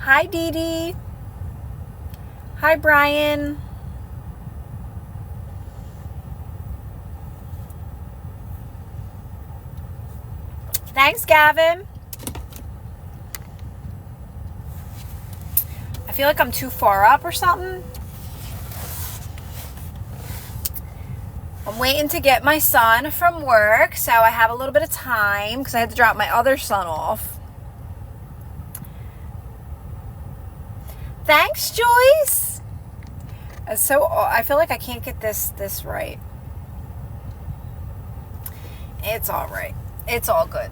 Hi, Dee Dee. Hi, Brian. Thanks, Gavin. I feel like I'm too far up or something. I'm waiting to get my son from work, so I have a little bit of time because I had to drop my other son off. Thanks, Joyce. I feel like I can't get this right. It's all right. It's all good.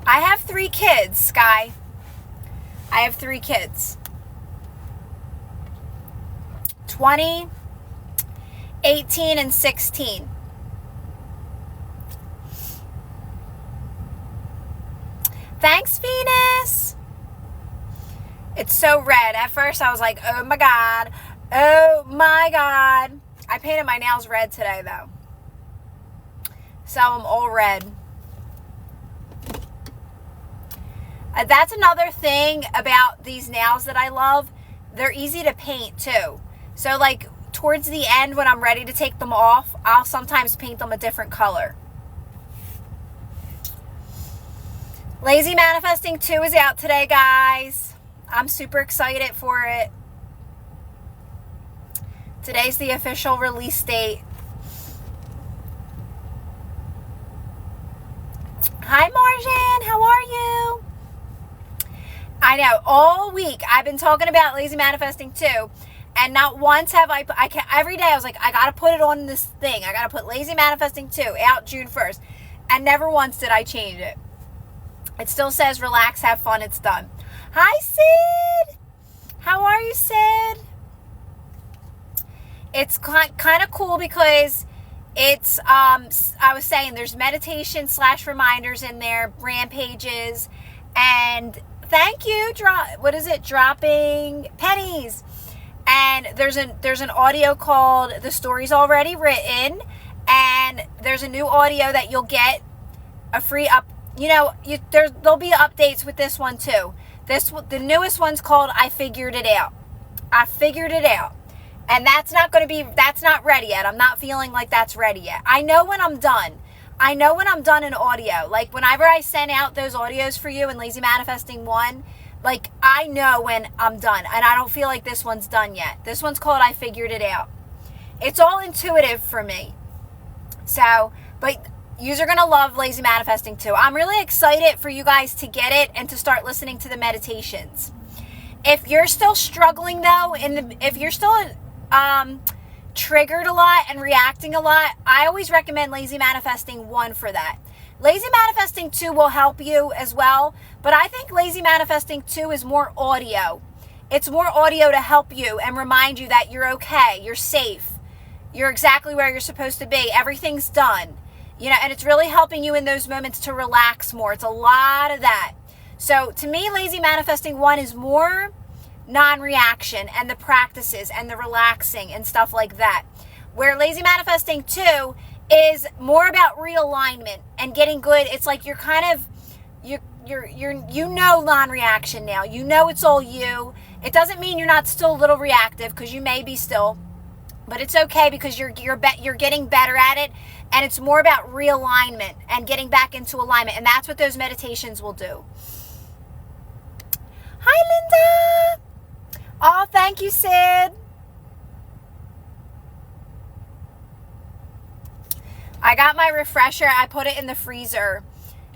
I have 3 kids, Sky. I have 3 kids. 20, 18, and 16. Thanks, Venus. It's so red. At first, I was like, oh my God. Oh my God. I painted my nails red today, though. So I'm all red. That's another thing about these nails that I love. They're easy to paint, too. So, like, towards the end, when I'm ready to take them off, I'll sometimes paint them a different color. Lazy Manifesting 2 is out today, guys. I'm super excited for it. Today's the official release date. Hi, Marjan. How are you? I know. All week, I've been talking about Lazy Manifesting 2. And not once have every day I was like, I got to put it on this thing. I got to put Lazy Manifesting 2 out June 1st. And never once did I change it. It still says, relax, have fun, it's done. Hi, Sid. How are you, Sid? It's kind of cool because it's, I was saying, there's meditation / reminders in there, brand pages. And thank you, dropping pennies. And there's an audio called The Story's Already Written, and there's a new audio that you'll get a free there'll be updates with this one too. The newest one's called I Figured It Out. I figured it out. And that's not ready yet. I'm not feeling like that's ready yet. I know when I'm done. I know when I'm done in audio. Like whenever I send out those audios for you in Lazy Manifesting 1, like, I know when I'm done, and I don't feel like this one's done yet. This one's called I Figured It Out. It's all intuitive for me. So, but you're going to love Lazy Manifesting 2. I'm really excited for you guys to get it and to start listening to the meditations. If you're still struggling, though, if you're still triggered a lot and reacting a lot, I always recommend Lazy Manifesting 1 for that. Lazy Manifesting 2 will help you as well, but I think Lazy Manifesting 2 is more audio. It's more audio to help you and remind you that you're okay, you're safe, you're exactly where you're supposed to be, everything's done. And it's really helping you in those moments to relax more. It's a lot of that. So to me, Lazy Manifesting 1 is more non-reaction and the practices and the relaxing and stuff like that. Where Lazy Manifesting 2 is more about realignment and getting good. It's like you're non-reaction now. It's all you. It doesn't mean you're not still a little reactive, because you may be still, but it's okay because you're getting better at it, and it's more about realignment and getting back into alignment, and that's what those meditations will do. Hi, Linda. Oh, thank you, Sid. I got my refresher. I put it in the freezer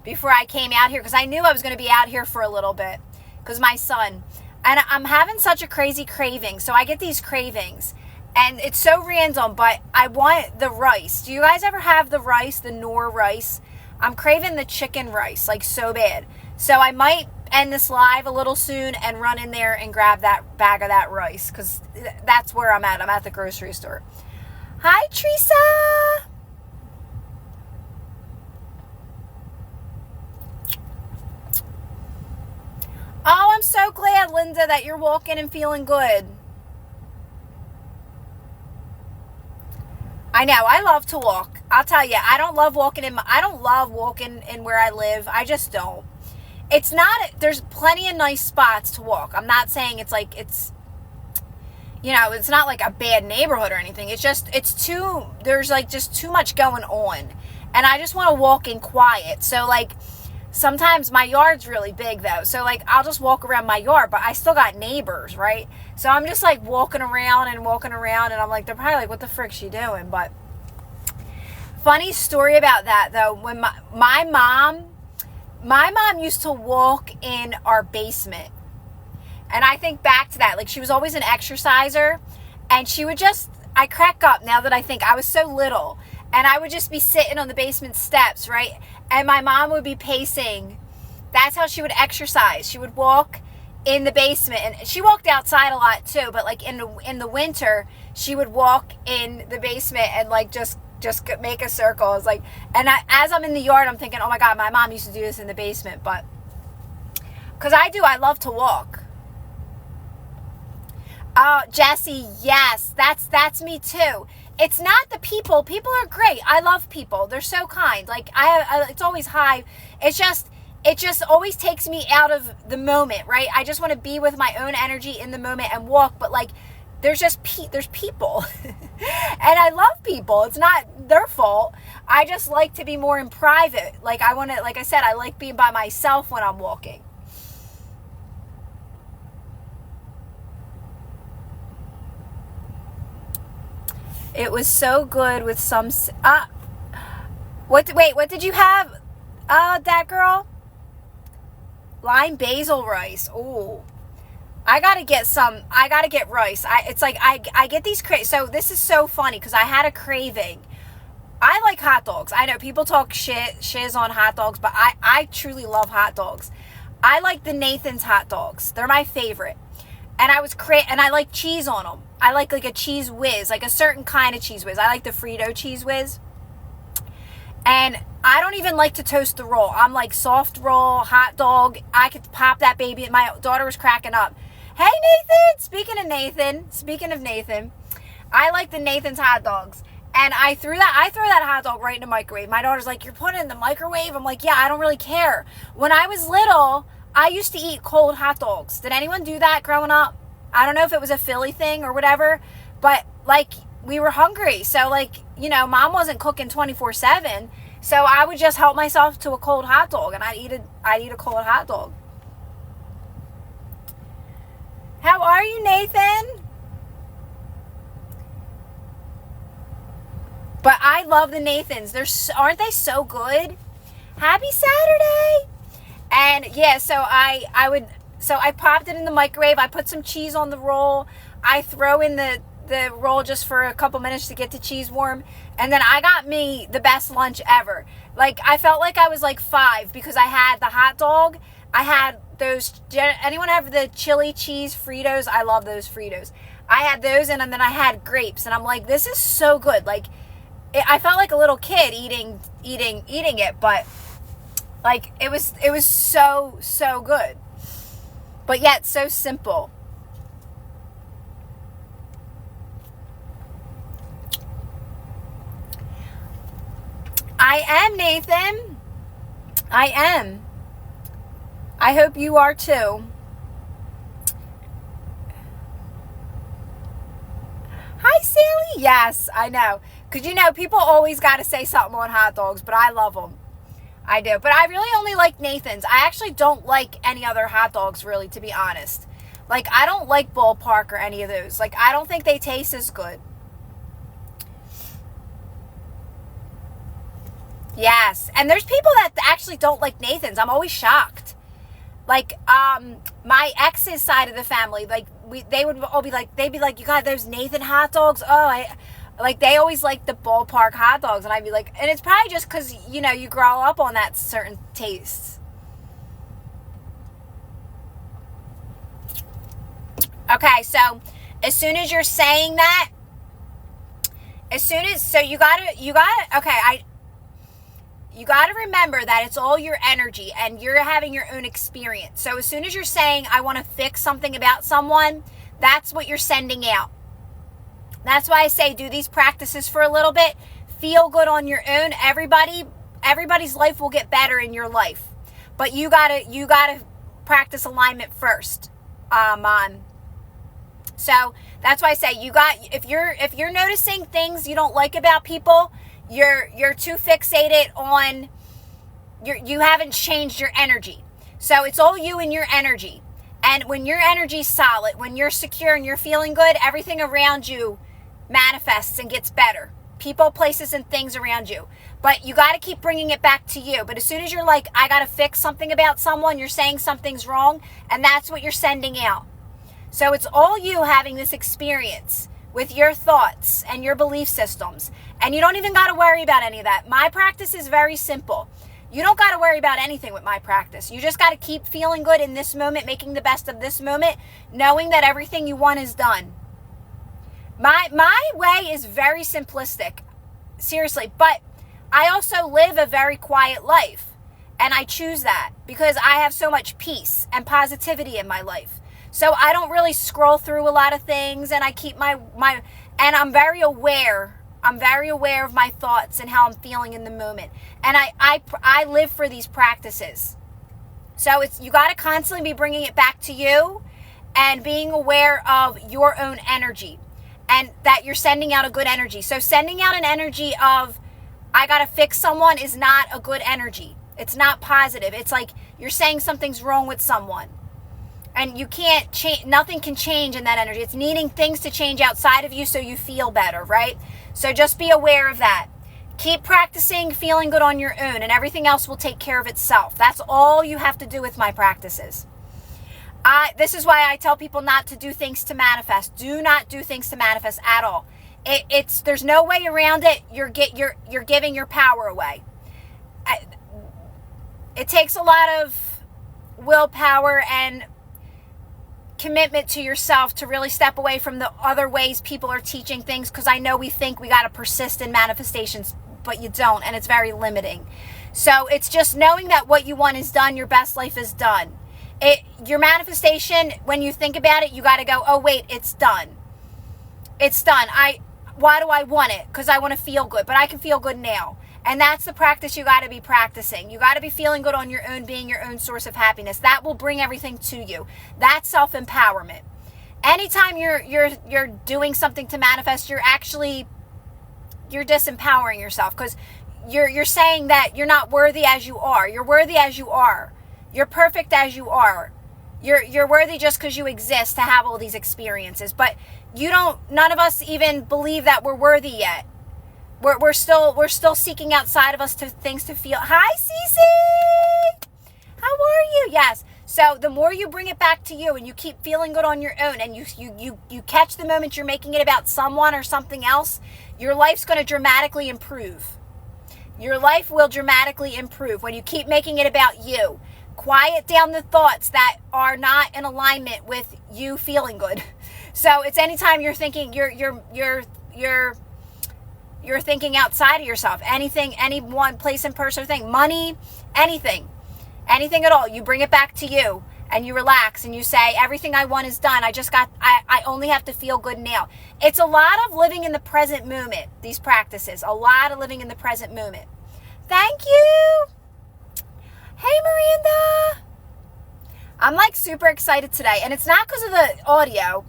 before I came out here because I knew I was going to be out here for a little bit because my son. And I'm having such a crazy craving. So I get these cravings. And it's so random, but I want the rice. Do you guys ever have the rice, the Knorr rice? I'm craving the chicken rice, like so bad. So I might end this live a little soon and run in there and grab that bag of that rice because that's where I'm at. I'm at the grocery store. Hi, Teresa. Oh, I'm so glad, Linda, that you're walking and feeling good. I know, I love to walk. I'll tell you, I don't love walking in where I live. I just don't. it's not, there's plenty of nice spots to walk. I'm not saying it's like, it's, you know, it's not like a bad neighborhood or anything. It's just, there's like just too much going on. And I just want to walk in quiet. So like, sometimes my yard's really big though. So like, I'll just walk around my yard, but I still got neighbors, right? So I'm just like walking around. And I'm like, they're probably like, what the frick's she doing? But funny story about that though, when my mom used to walk in our basement. And I think back to that, like she was always an exerciser, and she would just, I crack up now that I think, I was so little, and I would just be sitting on the basement steps, right? And my mom would be pacing. That's how she would exercise. She would walk in the basement, and she walked outside a lot too, but like in the winter, she would walk in the basement and like just make a circle. It's like, and as I'm in the yard, I'm thinking, oh my God, my mom used to do this in the basement, but because I love to walk. Oh, Jesse, yes, that's me too. It's not the people. People are great. I love people. They're so kind. Like it's always high. It just always takes me out of the moment, right? I just want to be with my own energy in the moment and walk. But like, there's people, and I love people. It's not their fault. I just like to be more in private. Like like I said, I like being by myself when I'm walking. It was so good with some, what did you have, that girl? Lime basil rice. Ooh. I gotta get rice. It's like, I get these so this is so funny, because I had a craving. I like hot dogs. I know people talk shiz on hot dogs, but I truly love hot dogs. I like the Nathan's hot dogs. They're my favorite. And and I like cheese on them. I like a cheese whiz, like a certain kind of cheese whiz. I like the Frito cheese whiz. And I don't even like to toast the roll. I'm like soft roll, hot dog. I could pop that baby. My daughter was cracking up. Hey, Nathan. Speaking of Nathan, I like the Nathan's hot dogs. And I throw that hot dog right in the microwave. My daughter's like, you're putting it in the microwave? I'm like, yeah, I don't really care. When I was little, I used to eat cold hot dogs. Did anyone do that growing up? I don't know if it was a Philly thing or whatever, but like we were hungry. So like, you know, mom wasn't cooking 24/7. So I would just help myself to a cold hot dog, and I'd eat a cold hot dog. How are you, Nathan? But I love the Nathans. Aren't they so good? Happy Saturday. And yeah, so I popped it in the microwave. I put some cheese on the roll. I throw in the roll just for a couple minutes to get the cheese warm. And then I got me the best lunch ever. Like, I felt like I was like 5 because I had the hot dog. I had those, anyone have the chili cheese Fritos? I love those Fritos. I had those, and then I had grapes. And I'm like, this is so good. Like, I felt like a little kid eating it, but like it was so good, but yet so simple. I am, Nathan. I am. I hope you are too. Hi, Sally. Yes, I know. Because, you know, people always got to say something on hot dogs, but I love them. I do. But I really only like Nathan's. I actually don't like any other hot dogs, really, to be honest. Like, I don't like Ballpark or any of those. Like, I don't think they taste as good. Yes. And there's people that actually don't like Nathan's. I'm always shocked. Like, my ex's side of the family, like, they would all be like, they'd be like, you got those Nathan hot dogs? Oh, like, they always like the Ballpark hot dogs. And I'd be like, and it's probably just because, you know, you grow up on that certain tastes. Okay, so as soon as you're saying that, so you gotta, okay, you gotta remember that it's all your energy and you're having your own experience. So as soon as you're saying, I want to fix something about someone, that's what you're sending out. That's why I say do these practices for a little bit. Feel good on your own. Everybody's life will get better in your life. But you gotta practice alignment first. So that's why I say if you're noticing things you don't like about people, you're too fixated on you haven't changed your energy. So it's all you and your energy. And when your energy's solid, when you're secure and you're feeling good, everything around you manifests and gets better. People, places, and things around you. But you got to keep bringing it back to you. But as soon as you're like, I got to fix something about someone, you're saying something's wrong, and that's what you're sending out. So it's all you having this experience with your thoughts and your belief systems. And you don't even got to worry about any of that. My practice is very simple. You don't got to worry about anything with my practice. You just got to keep feeling good in this moment, making the best of this moment, knowing that everything you want is done. My way is very simplistic, seriously, but I also live a very quiet life, and I choose that because I have so much peace and positivity in my life. So I don't really scroll through a lot of things, and I keep my and I'm very aware. I'm very aware of my thoughts and how I'm feeling in the moment. And I live for these practices. So you got to constantly be bringing it back to you and being aware of your own energy and that you're sending out a good energy. So sending out an energy of, I got to fix someone is not a good energy. It's not positive. It's like you're saying something's wrong with someone. And you can't change, nothing can change in that energy. It's needing things to change outside of you so you feel better, right? So just be aware of that. Keep practicing feeling good on your own, and everything else will take care of itself. That's all you have to do with my practices. This is why I tell people not to do things to manifest. Do not do things to manifest at all. There's no way around it. You're giving your power away. It takes a lot of willpower and commitment to yourself to really step away from the other ways people are teaching things, because I know we think we got to persist in manifestations, but you don't, and it's very limiting. So it's just knowing that what you want is done, your best life is done. Your manifestation, when you think about it, you got to go, oh wait, it's done. It's done. Why do I want it? Because I want to feel good, but I can feel good now. And that's the practice you got to be practicing. You got to be feeling good on your own, being your own source of happiness. That will bring everything to you. That's self-empowerment. Anytime you're doing something to manifest, you're disempowering yourself, because you're saying that you're not worthy as you are. You're worthy as you are. You're perfect as you are. You're worthy just because you exist to have all these experiences. But none of us even believe that we're worthy yet. We're still seeking outside of us things to feel. Hi, Cece. How are you? Yes. So the more you bring it back to you and you keep feeling good on your own, and you catch the moment you're making it about someone or something else, your life's going to dramatically improve. Your life will dramatically improve when you keep making it about you. Quiet down the thoughts that are not in alignment with you feeling good. So it's anytime you're thinking you're thinking outside of yourself, anything, any one place and person or thing, money, anything at all, you bring it back to you and you relax and you say, everything I want is done. I only have to feel good now. It's a lot of living in the present moment, these practices, a lot of living in the present moment. Thank you. Hey, Miranda. I'm like super excited today, and it's not because of the audio.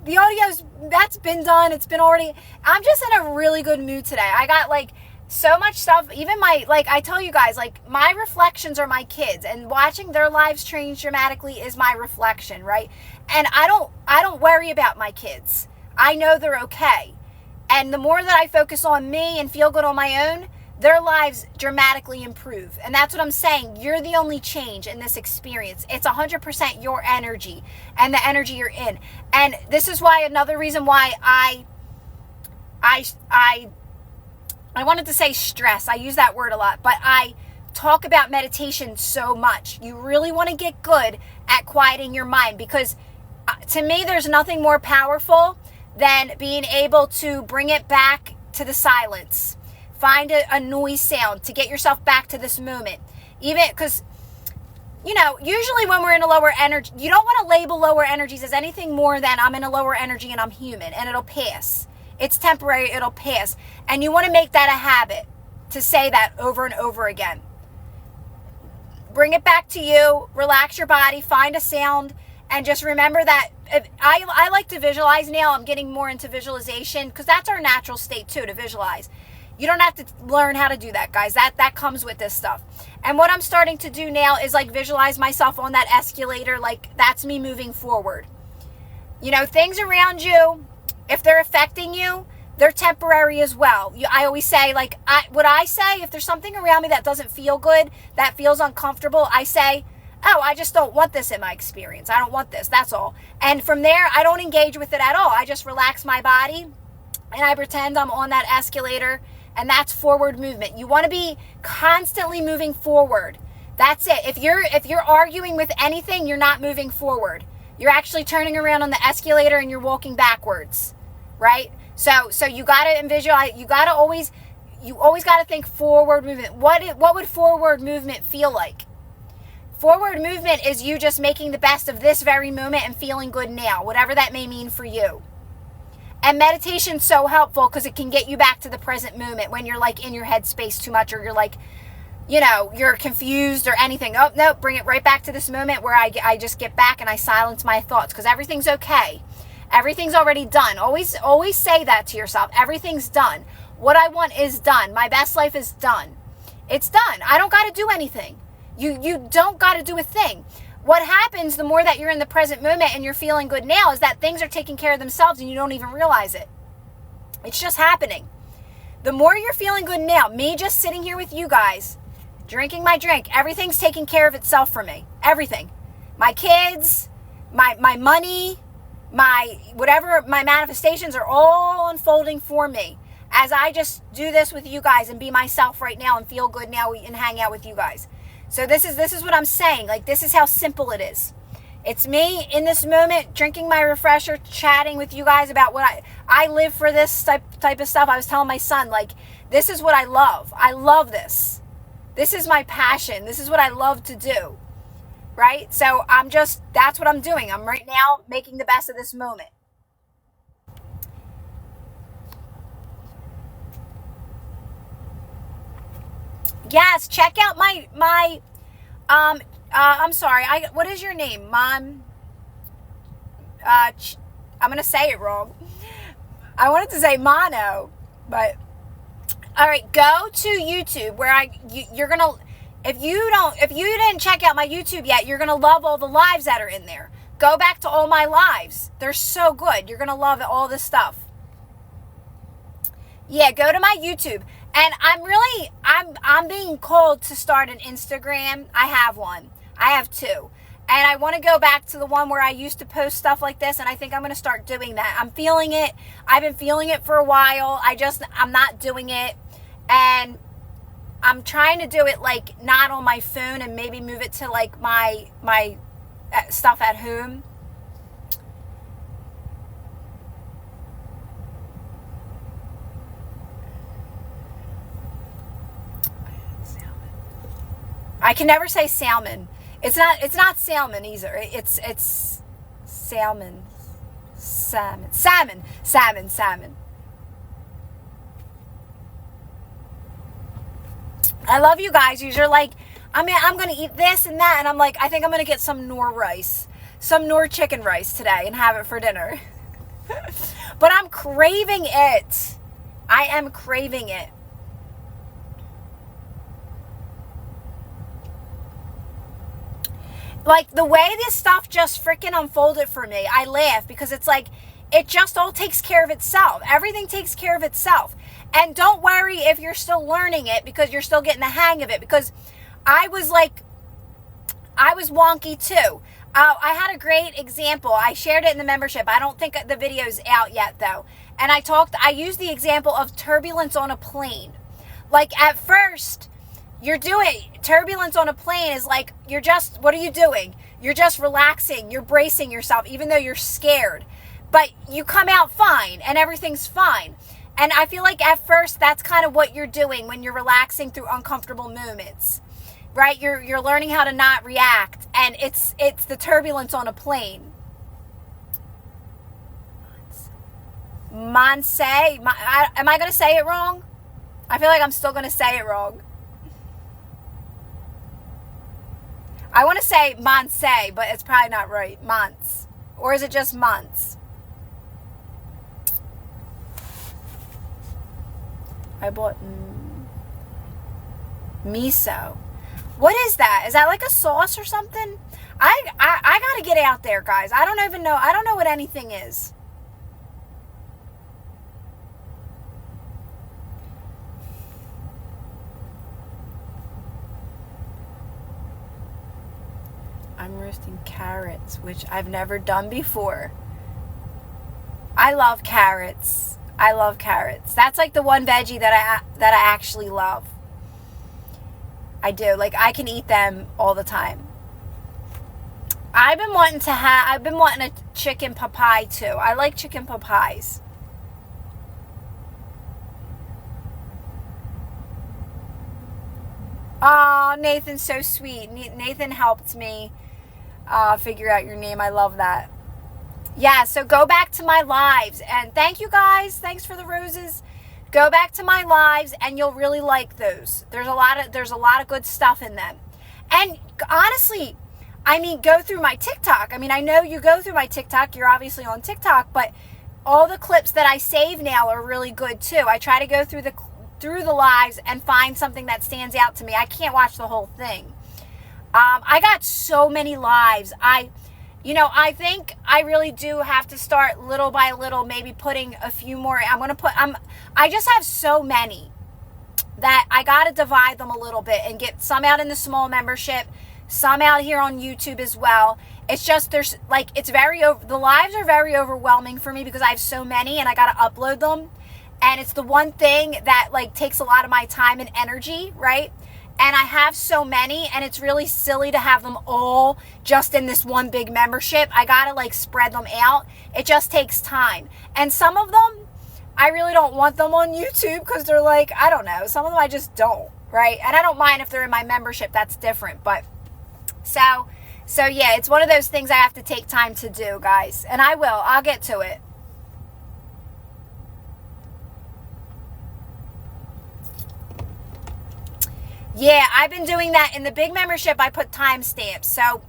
The audio's, that's been done. It's been already, I'm just in a really good mood today. I got like so much stuff. Even I tell you guys, like my reflections are my kids, and watching their lives change dramatically is my reflection, right? And I don't worry about my kids. I know they're okay. And the more that I focus on me and feel good on my own, their lives dramatically improve. And that's what I'm saying. You're the only change in this experience. It's 100% your energy and the energy you're in. And this is why, another reason why I wanted to say stress. I use that word a lot, but I talk about meditation so much. You really want to get good at quieting your mind, because to me, there's nothing more powerful than being able to bring it back to the silence. Find a noise sound to get yourself back to this moment. Even because, usually when we're in a lower energy, you don't want to label lower energies as anything more than I'm in a lower energy and I'm human and it'll pass. It's temporary, it'll pass. And you want to make that a habit to say that over and over again. bring it back to you, relax your body, find a sound, and just remember that I like to visualize now. I'm getting more into visualization because that's our natural state too, to visualize. You don't have to learn how to do that, guys. That comes with this stuff. And what I'm starting to do now is like visualize myself on that escalator, like that's me moving forward. You know, things around you, if they're affecting you, they're temporary as well. I always say, like, what I say, if there's something around me that doesn't feel good, that feels uncomfortable, I say, oh, I just don't want this in my experience. I don't want this. That's all. And from there, I don't engage with it at all. I just relax my body and I pretend I'm on that escalator, and that's forward movement. You want to be constantly moving forward. That's it. If you're arguing with anything, you're not moving forward. You're actually turning around on the escalator and you're walking backwards, right? So you got to visualize. You always got to think forward movement. What would forward movement feel like? Forward movement is you just making the best of this very moment and feeling good now, whatever that may mean for you. And meditation's so helpful because it can get you back to the present moment when you're like in your head space too much, or you're like, you know, you're confused or anything. Oh, no, bring it right back to this moment where I just get back and I silence my thoughts because everything's okay. Everything's already done. Always say that to yourself. Everything's done. What I want is done. My best life is done. It's done. I don't got to do anything. You don't got to do a thing. What happens the more that you're in the present moment and you're feeling good now is that things are taking care of themselves and you don't even realize it. It's just happening. The more you're feeling good now, me just sitting here with you guys, drinking my drink, everything's taking care of itself for me. Everything. My kids, my money, my whatever, my manifestations are all unfolding for me as I just do this with you guys and be myself right now and feel good now and hang out with you guys. So this is what I'm saying. Like, this is how simple it is. It's me in this moment drinking my refresher, chatting with you guys about what I live for this type of stuff. I was telling my son, like, this is what I love. I love this. This is my passion. This is what I love to do. Right? So that's what I'm doing. I'm right now making the best of this moment. Yes, check out my I'm sorry. What is your name, Mom? I'm gonna say it wrong. I wanted to say Mono, but all right. Go to YouTube where you're gonna. If you didn't check out my YouTube yet, you're gonna love all the lives that are in there. Go back to all my lives. They're so good. You're gonna love all this stuff. Yeah, go to my YouTube. And I'm being called to start an Instagram. I have one. I have two. And I want to go back to the one where I used to post stuff like this, and I think I'm going to start doing that. I'm feeling it. I've been feeling it for a while. I'm not doing it. And I'm trying to do it like not on my phone and maybe move it to like my stuff at home. I can never say salmon. It's not salmon either. It's salmon. Salmon. I love you guys. You're like, I'm going to eat this and that, and I'm like, I think I'm going to get some Knorr chicken rice today and have it for dinner. But I'm craving it. I am craving it. Like, the way this stuff just freaking unfolded for me, I laugh because it's like, it just all takes care of itself. Everything takes care of itself. And don't worry if you're still learning it because you're still getting the hang of it. Because I was wonky too. I had a great example. I shared it in the membership. I don't think the video's out yet though. And I used the example of turbulence on a plane. Like, at first, turbulence on a plane is like, what are you doing? You're just relaxing. You're bracing yourself, even though you're scared. But you come out fine and everything's fine. And I feel like at first that's kind of what you're doing when you're relaxing through uncomfortable moments, right? You're learning how to not react, and it's the turbulence on a plane. Monse, am I going to say it wrong? I feel like I'm still going to say it wrong. I want to say Monse, but it's probably not right. Monts. Or is it just months? I bought miso. What is that? Is that like a sauce or something? I gotta get out there, guys. I don't even know. I don't know what anything is. I'm roasting carrots, which I've never done before. I love carrots. I love carrots. That's like the one veggie that I actually love. I do. Like, I can eat them all the time. I've been wanting a chicken pot pie too. I like chicken pot pies. Oh, Nathan's so sweet. Nathan helped me figure out your name. I love that. Yeah, so go back to my lives. And thank you guys. Thanks for the roses. Go back to my lives and you'll really like those. There's a lot of good stuff in them. And honestly, I mean, go through my TikTok. I mean, I know you go through my TikTok. You're obviously on TikTok, but all the clips that I save now are really good too. I try to go through the lives and find something that stands out to me. I can't watch the whole thing. I got so many lives. I think I really do have to start little by little, maybe putting a few more. I just have so many that I got to divide them a little bit and get some out in the small membership, some out here on YouTube as well. It's just, the lives are very overwhelming for me because I have so many and I got to upload them. And it's the one thing that like takes a lot of my time and energy, right? And I have so many and it's really silly to have them all just in this one big membership. I got to like spread them out. It just takes time. And some of them, I really don't want them on YouTube because they're like, I don't know. Some of them I just don't, right? And I don't mind if they're in my membership. That's different. But so yeah, it's one of those things I have to take time to do, guys. And I will. I'll get to it. Yeah, I've been doing that. In the big membership, I put timestamps. So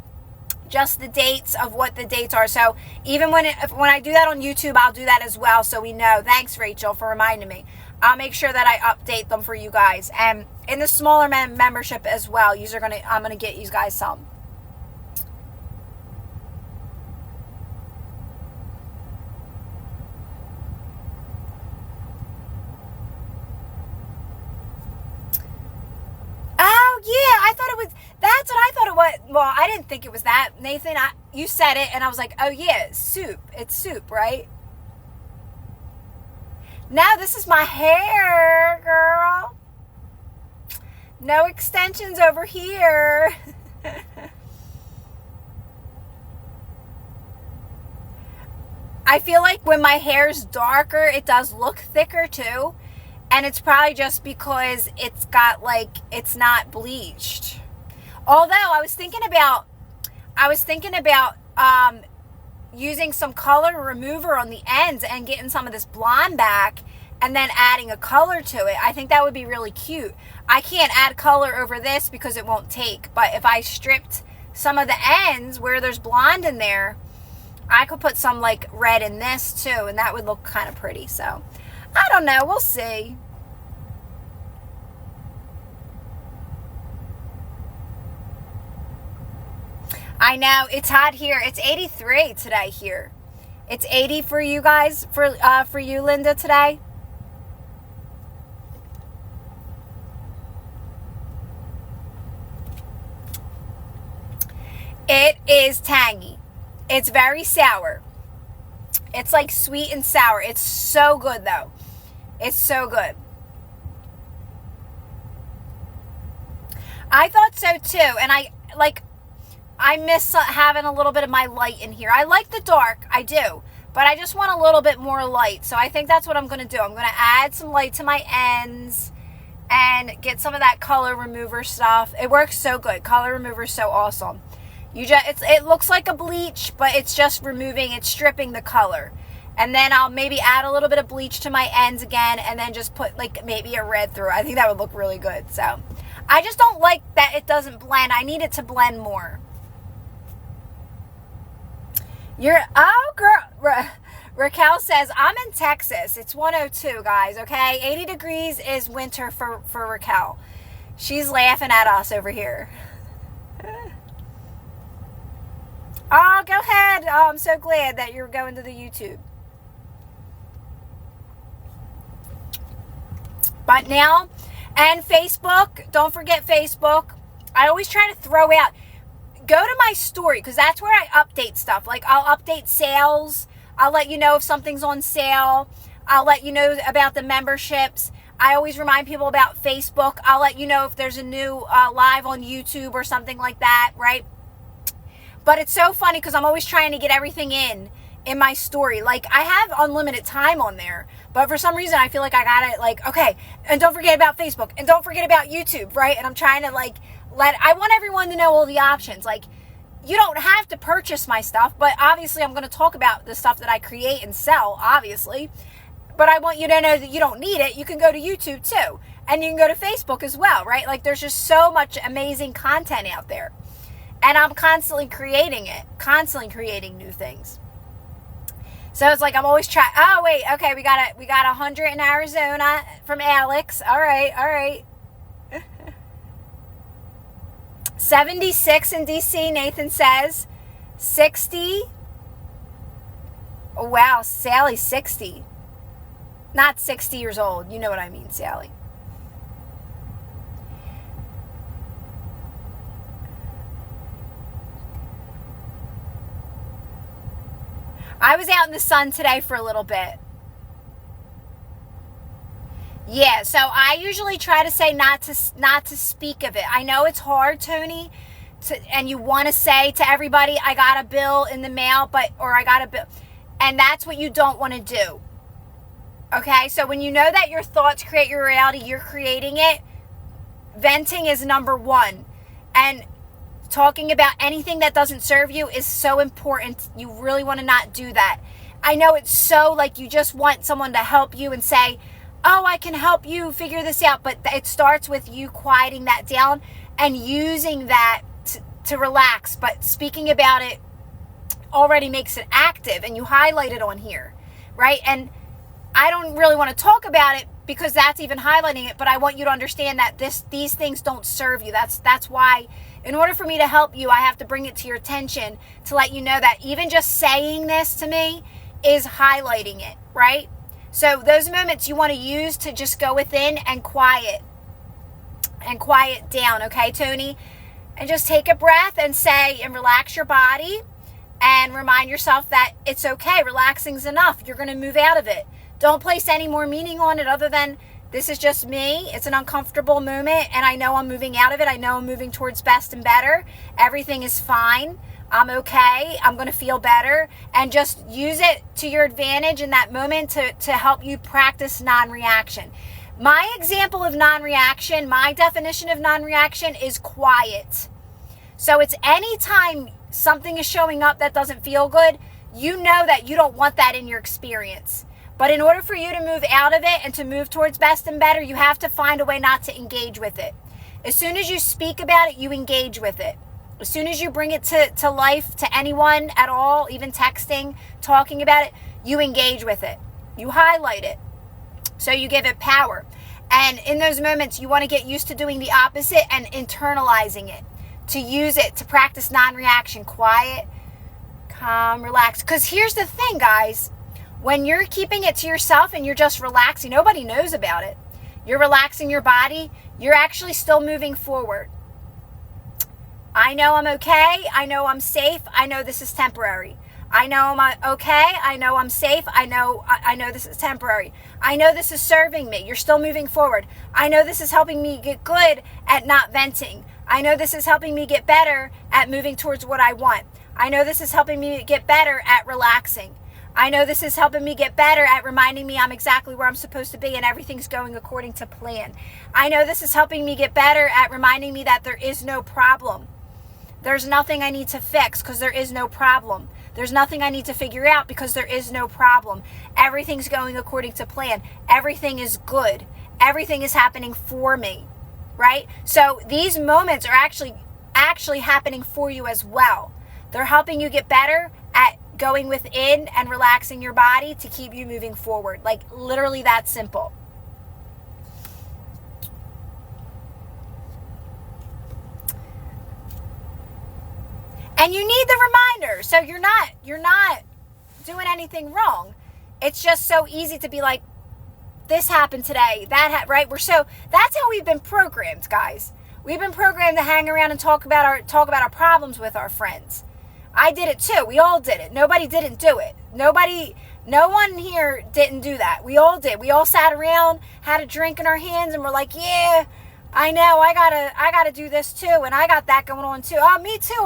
just the dates of what the dates are. So even when I do that on YouTube, I'll do that as well so we know. Thanks, Rachel, for reminding me. I'll make sure that I update them for you guys. And in the smaller membership as well, I'm going to get you guys some. That's what I thought it was. Well, I didn't think it was that. Nathan, you said it, and I was like, oh, yeah, soup. It's soup, right? Now this is my hair, girl. No extensions over here. I feel like when my hair's darker, it does look thicker, too. And it's probably just because it's not bleached. Although I was thinking about using some color remover on the ends and getting some of this blonde back and then adding a color to it. I think that would be really cute. I can't add color over this because it won't take. But if I stripped some of the ends where there's blonde in there, I could put some like red in this too, and that would look kind of pretty. So I don't know. We'll see. I know it's hot here. It's 83 today here. It's 80 for you guys, for you, Linda, today. It is tangy. It's very sour. It's like sweet and sour. It's so good though. It's so good. I thought so too, and I miss having a little bit of my light in here. I like the dark, I do, but I just want a little bit more light. So I think that's what I'm going to do. I'm going to add some light to my ends and get some of that color remover stuff. It works so good. Color remover is so awesome. It looks like a bleach, but it's just it's stripping the color. And then I'll maybe add a little bit of bleach to my ends again and then just put like maybe a red through. I think that would look really good. So I just don't like that it doesn't blend. I need it to blend more. Raquel says, I'm in Texas. It's 102, guys, okay? 80 degrees is winter for Raquel. She's laughing at us over here. Oh, go ahead. Oh, I'm so glad that you're going to the YouTube. But now, and Facebook, don't forget Facebook. I always try to throw out, go to my story, because that's where I update stuff. Like, I'll update sales. I'll let you know if something's on sale. I'll let you know about the memberships. I always remind people about Facebook. I'll let you know if there's a new live on YouTube or something like that, right? But it's so funny because I'm always trying to get everything in my story. Like, I have unlimited time on there, but for some reason I feel like I gotta, like, okay, and don't forget about Facebook, and don't forget about YouTube, right? And I'm trying to, like, I want everyone to know all the options. Like, you don't have to purchase my stuff, but obviously I'm going to talk about the stuff that I create and sell, obviously. But I want you to know that you don't need it. You can go to YouTube too, and you can go to Facebook as well, right? Like, there's just so much amazing content out there. And I'm constantly creating new things. So it's like I'm always trying. Oh, wait, okay, we got 100 in Arizona from Alex. All right. 76 in DC, Nathan says. 60. Oh, wow, Sally's 60. Not 60 years old. You know what I mean, Sally. I was out in the sun today for a little bit. Yeah, so I usually try to say not to speak of it. I know it's hard, Tony, and you want to say to everybody, I got a bill in the mail, or I got a bill. And that's what you don't want to do. Okay, so when you know that your thoughts create your reality, you're creating it. Venting is number one. And talking about anything that doesn't serve you is so important. You really want to not do that. I know it's so, like, you just want someone to help you and say, oh, I can help you figure this out. But it starts with you quieting that down and using that to relax. But speaking about it already makes it active, and you highlight it on here, right? And I don't really want to talk about it because that's even highlighting it, but I want you to understand that these things don't serve you. That's why, in order for me to help you, I have to bring it to your attention to let you know that even just saying this to me is highlighting it, right? So those moments you want to use to just go within and quiet down, okay, Tony? And just take a breath and say, and relax your body and remind yourself that it's okay. Relaxing's enough. You're going to move out of it. Don't place any more meaning on it other than this is just me. It's an uncomfortable moment, and I know I'm moving out of it. I know I'm moving towards best and better. Everything is fine. I'm okay. I'm going to feel better. And just use it to your advantage in that moment to help you practice non-reaction. My example of non-reaction, my definition of non-reaction is quiet. So it's anytime something is showing up that doesn't feel good, you know that you don't want that in your experience. But in order for you to move out of it and to move towards best and better, you have to find a way not to engage with it. As soon as you speak about it, you engage with it. As soon as you bring it to life, to anyone at all, even texting, talking about it, you engage with it. You highlight it. So you give it power. And in those moments, you want to get used to doing the opposite and internalizing it. To use it to practice non-reaction, quiet, calm, relax. Because here's the thing, guys. When you're keeping it to yourself and you're just relaxing, nobody knows about it. You're relaxing your body. You're actually still moving forward. I know I'm okay. I know I'm safe. I know this is temporary. I know I'm okay. I know I'm safe. I know this is temporary. I know this is serving me. You're still moving forward. I know this is helping me get good at not venting. I know this is helping me get better at moving towards what I want. I know this is helping me get better at relaxing. I know this is helping me get better at reminding me I'm exactly where I'm supposed to be and everything's going according to plan. I know this is helping me get better at reminding me that there is no problem. There's nothing I need to fix because there is no problem. There's nothing I need to figure out because there is no problem. Everything's going according to plan. Everything is good. Everything is happening for me. right? So these moments are actually happening for you as well. They're helping you get better at going within and relaxing your body to keep you moving forward. Like literally that simple. And you need the reminder. So you're not doing anything wrong. It's just so easy to be like, this happened today, right? That's how we've been programmed, guys. We've been programmed to hang around and talk about our problems with our friends. I did it too. We all did it. Nobody didn't do it. No one here didn't do that. We all did. We all sat around, had a drink in our hands, and we're like, yeah, I know, I gotta do this too, and I got that going on too. Oh, me too.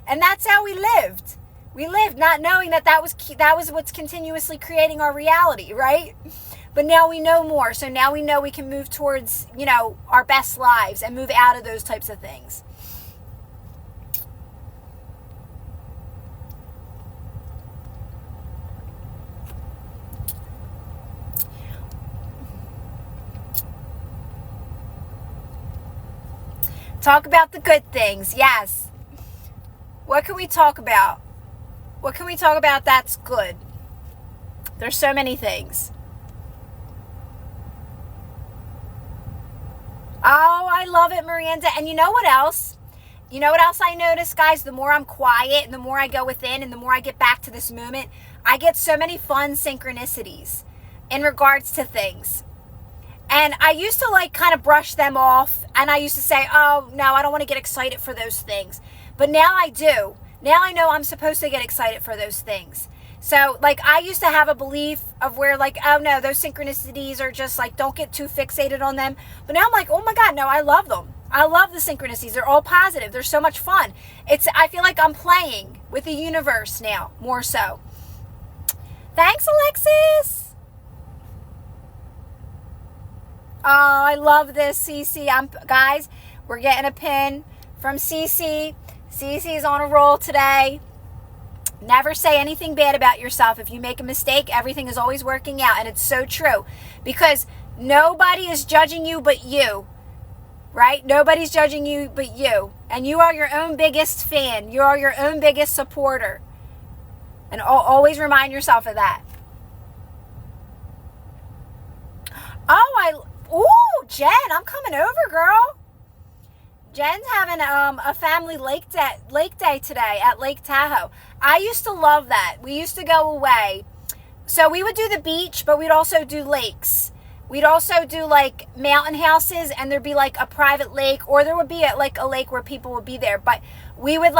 And that's how we lived. We lived not knowing that was what's continuously creating our reality, right? But now we know more. So now we know we can move towards, our best lives and move out of those types of things. Talk about the good things. Yes. What can we talk about? What can we talk about that's good? There's so many things. Oh, I love it, Miranda. And you know what else? You know what else I notice, guys? The more I'm quiet and the more I go within and the more I get back to this moment, I get so many fun synchronicities in regards to things. And I used to kind of brush them off, and I used to say, oh, no, I don't want to get excited for those things. But now I do. Now I know I'm supposed to get excited for those things. So, I used to have a belief of where, oh, no, those synchronicities are just, don't get too fixated on them. But now I'm like, oh, my God, no, I love them. I love the synchronicities. They're all positive. They're so much fun. I feel like I'm playing with the universe now, more so. Thanks, Alexis. Oh, I love this, Cece. Guys, we're getting a pin from Cece. Cece's on a roll today. Never say anything bad about yourself. If you make a mistake, everything is always working out. And it's so true. Because nobody is judging you but you. Right? Nobody's judging you but you. And you are your own biggest fan. You are your own biggest supporter. And always remind yourself of that. Ooh, Jen, I'm coming over, girl. Jen's having a family lake day today at Lake Tahoe. I used to love that. We used to go away. So we would do the beach, but we'd also do lakes. We'd also do mountain houses, and there'd be a private lake, or there would be a lake where people would be there. But we would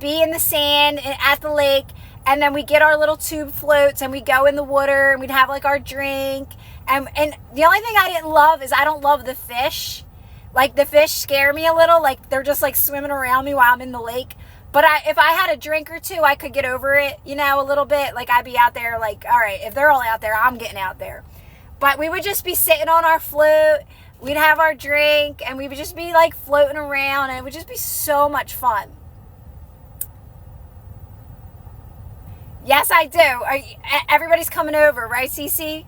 be in the sand at the lake, and then we get our little tube floats and we go in the water and we'd have our drink. And the only thing I didn't love is I don't love the fish. The fish scare me a little. They're just swimming around me while I'm in the lake. But if I had a drink or two, I could get over it, a little bit. I'd be out there all right, if they're all out there, I'm getting out there. But we would just be sitting on our float. We'd have our drink and we would just be floating around, and it would just be so much fun. Yes, I do. Everybody's coming over, right, Cece?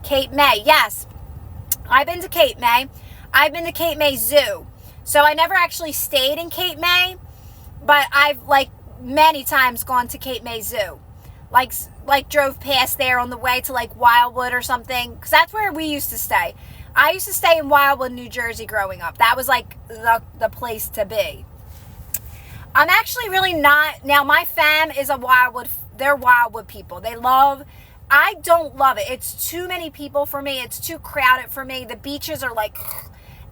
Cape May, yes. I've been to Cape May. I've been to Cape May Zoo. So I never actually stayed in Cape May, but I've many times gone to Cape May Zoo. Drove past there on the way to Wildwood or something, because that's where we used to stay. I used to stay in Wildwood, New Jersey growing up. That was the place to be. I'm actually really not. Now my fam is they're Wildwood people. I don't love it. It's too many people for me. It's too crowded for me. The beaches are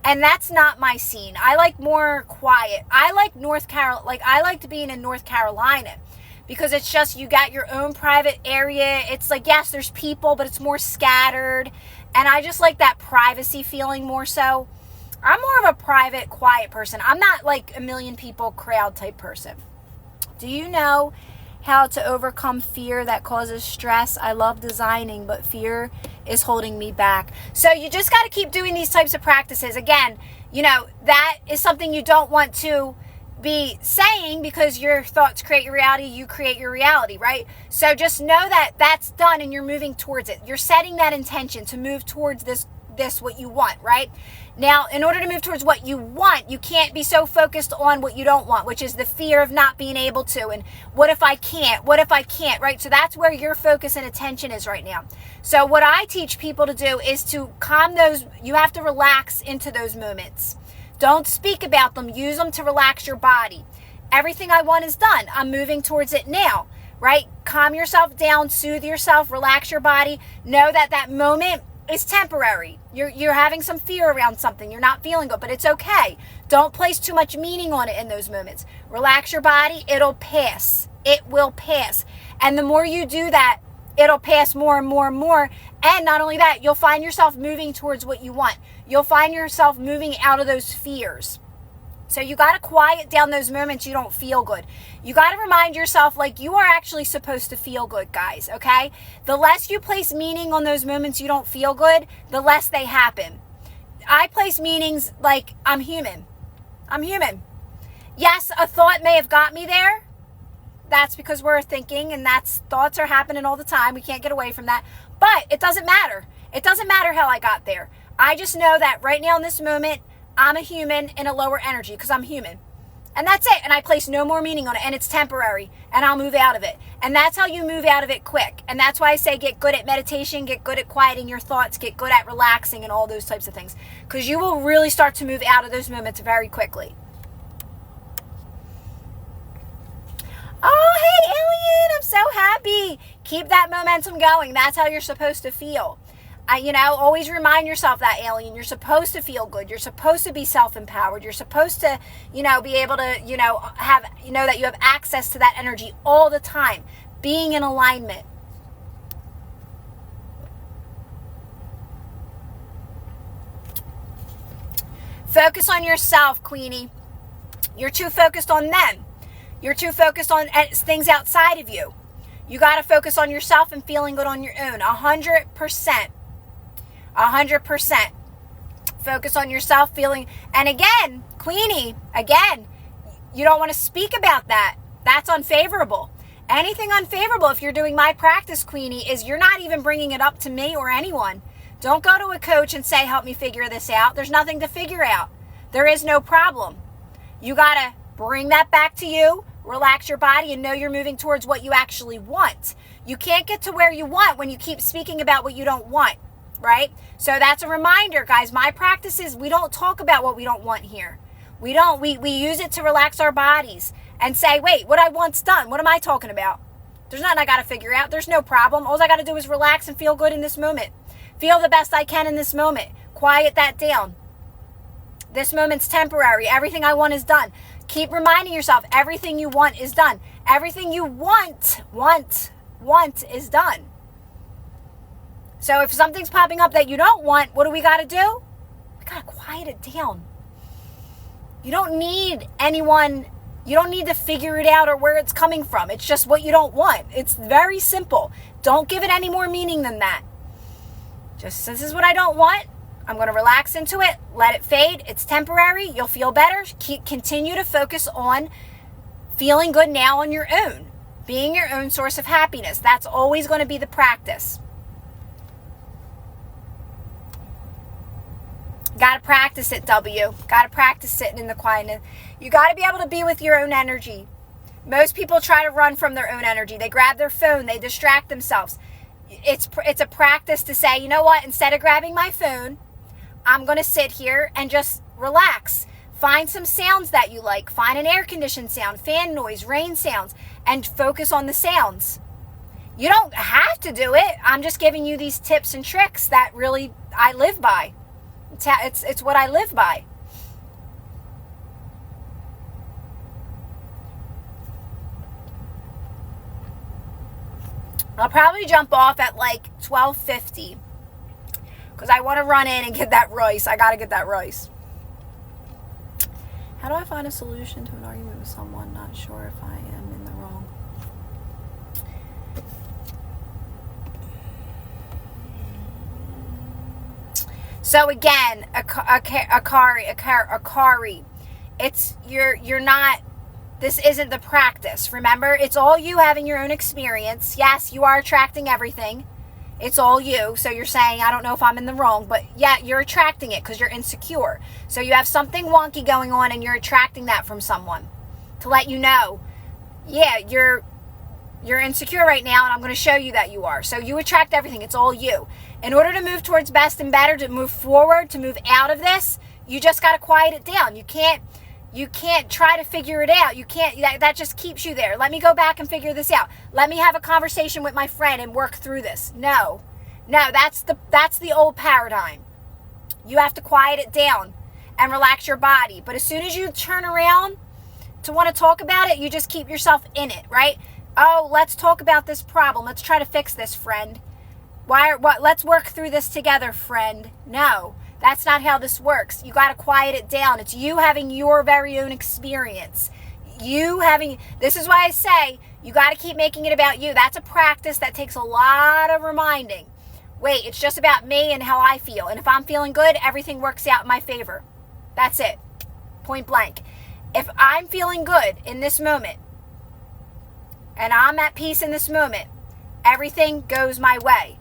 and that's not my scene. I like more quiet. I like North Carolina. I like being in North Carolina because it's just, you got your own private area. It's yes, there's people, but it's more scattered. And I just like that privacy feeling more so. I'm more of a private, quiet person. I'm not a million people crowd type person. Do you know how to overcome fear that causes stress? I love designing, but fear is holding me back. So you just got to keep doing these types of practices. Again, that is something you don't want to be saying, because your thoughts create your reality, you create your reality, right? So just know that that's done and you're moving towards it. You're setting that intention to move towards this what you want, right? Now, in order to move towards what you want, you can't be so focused on what you don't want, which is the fear of not being able to, and what if I can't, right? So that's where your focus and attention is right now. So what I teach people to do is to calm those, you have to relax into those moments. Don't speak about them, use them to relax your body. Everything I want is done. I'm moving towards it now, right? Calm yourself down, soothe yourself, relax your body. Know that that moment is temporary. You're having some fear around something. You're not feeling good, but it's okay. Don't place too much meaning on it in those moments. Relax your body. It'll pass. It will pass. And the more you do that, it'll pass more and more and more. And not only that, you'll find yourself moving towards what you want. You'll find yourself moving out of those fears. So you got to quiet down those moments you don't feel good. You got to remind yourself, like, you are actually supposed to feel good, guys, okay? The less you place meaning on those moments you don't feel good, the less they happen. I place meanings like I'm human. I'm human. Yes, a thought may have got me there. That's because we're thinking, and thoughts are happening all the time. We can't get away from that. But it doesn't matter. It doesn't matter how I got there. I just know that right now in this moment, I'm a human in a lower energy because I'm human. And that's it. And I place no more meaning on it. And it's temporary. And I'll move out of it. And that's how you move out of it quick. And that's why I say get good at meditation, get good at quieting your thoughts, get good at relaxing and all those types of things. Because you will really start to move out of those moments very quickly. Oh, hey, Alien. I'm so happy. Keep that momentum going. That's how you're supposed to feel. Always remind yourself that, Alien. You're supposed to feel good. You're supposed to be self-empowered. You're supposed to, be able to, have, that you have access to that energy all the time. Being in alignment. Focus on yourself, Queenie. You're too focused on them. You're too focused on things outside of you. You got to focus on yourself and feeling good on your own. 100%. 100%. Focus on yourself, feeling, and again, Queenie, you don't want to speak about that. That's unfavorable. Anything unfavorable, if you're doing my practice, Queenie, is you're not even bringing it up to me or anyone. Don't go to a coach and say, help me figure this out. There's nothing to figure out. There is no problem. You got to bring that back to you, relax your body, and know you're moving towards what you actually want. You can't get to where you want when you keep speaking about what you don't want. Right? So that's a reminder, guys. My practice is we don't talk about what we don't want here. We use it to relax our bodies and say, wait, what I want's done. What am I talking about? There's nothing I got to figure out. There's no problem. All I got to do is relax and feel good in this moment. Feel the best I can in this moment. Quiet that down. This moment's temporary. Everything I want is done. Keep reminding yourself, everything you want is done. Everything you want is done. So if something's popping up that you don't want, what do we got to do? We got to quiet it down. You don't need anyone. You don't need to figure it out or where it's coming from. It's just what you don't want. It's very simple. Don't give it any more meaning than that. Just, this is what I don't want. I'm going to relax into it. Let it fade. It's temporary. You'll feel better. Continue to focus on feeling good now on your own. Being your own source of happiness. That's always going to be the practice. Got to practice it, W. Got to practice sitting in the quietness. You got to be able to be with your own energy. Most people try to run from their own energy. They grab their phone. They distract themselves. It's a practice to say, you know what? Instead of grabbing my phone, I'm going to sit here and just relax. Find some sounds that you like. Find an air-conditioned sound, fan noise, rain sounds, and focus on the sounds. You don't have to do it. I'm just giving you these tips and tricks that really I live by. It's what I live by. I'll probably jump off at like 12:50 because I want to run in and get that rice. I got to get that rice. How do I find a solution to an argument with someone? Not sure if I am in the wrong. So again, a kari. It's you're not this isn't the practice. Remember, it's all you having your own experience. Yes, you are attracting everything. It's all you. So you're saying, I don't know if I'm in the wrong, but yeah, you're attracting it because you're insecure. So you have something wonky going on and you're attracting that from someone to let you know, yeah, you're insecure right now, and I'm going to show you that you are. So you attract everything. It's all you. In order to move towards best and better, to move forward, to move out of this, you just got to quiet it down. You can't try to figure it out. You can't, that just keeps you there. Let me go back and figure this out. Let me have a conversation with my friend and work through this. No, that's the old paradigm. You have to quiet it down and relax your body. But as soon as you turn around to want to talk about it, you just keep yourself in it, right? Oh, let's talk about this problem. Let's try to fix this, friend. Let's work through this together, friend. No, that's not how this works. You got to quiet it down. It's you having your very own experience. This is why I say you got to keep making it about you. That's a practice that takes a lot of reminding. Wait, it's just about me and how I feel. And if I'm feeling good, everything works out in my favor. That's it. Point blank. If I'm feeling good in this moment, and I'm at peace in this moment, everything goes my way.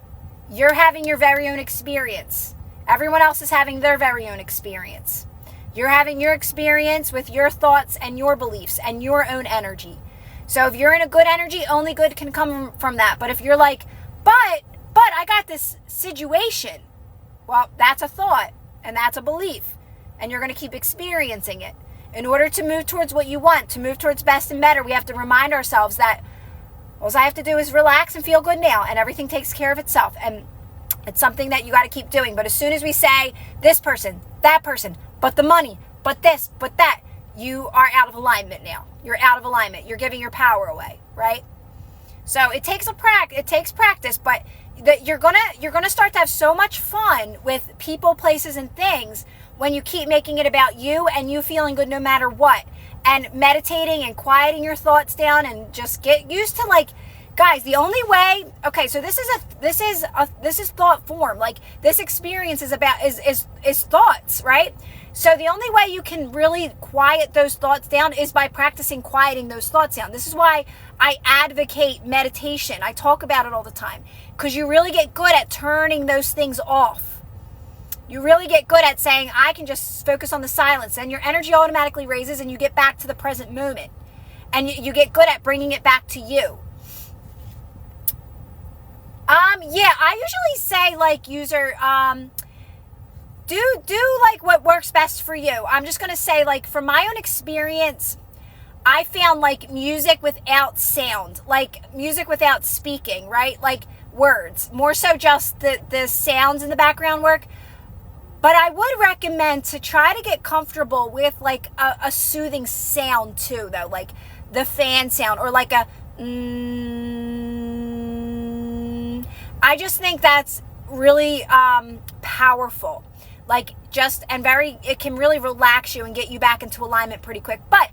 You're having your very own experience. Everyone else is having their very own experience. You're having your experience with your thoughts and your beliefs and your own energy. So if you're in a good energy, only good can come from that. But if you're like, but I got this situation, well, that's a thought and that's a belief. And you're going to keep experiencing it. In order to move towards what you want, to move towards best and better, we have to remind ourselves that all I have to do is relax and feel good now, and everything takes care of itself. And it's something that you got to keep doing. But as soon as we say this person, that person, but the money, but this, but that, you are out of alignment now. You're out of alignment. You're giving your power away, right? So it takes practice, but you're gonna start to have so much fun with people, places, and things when you keep making it about you and you feeling good no matter what, and meditating and quieting your thoughts down, and just get used to, like, guys, the only way, okay, so this is thought form. Like, this experience is about is thoughts, right? So the only way you can really quiet those thoughts down is by practicing quieting those thoughts down. This is why I advocate meditation. I talk about it all the time, because you really get good at turning those things off. You really get good at saying, I can just focus on the silence, and your energy automatically raises and you get back to the present moment. And you get good at bringing it back to you. Yeah, I usually say, like, user, do like what works best for you. I'm just going to say, like, from my own experience, I found, like, music without sound, like music without speaking, right? Like words, more so just the sounds in the background work. But I would recommend to try to get comfortable with, like, a soothing sound too, though, like the fan sound, or like a I just think that's really powerful. Like, it can really relax you and get you back into alignment pretty quick. But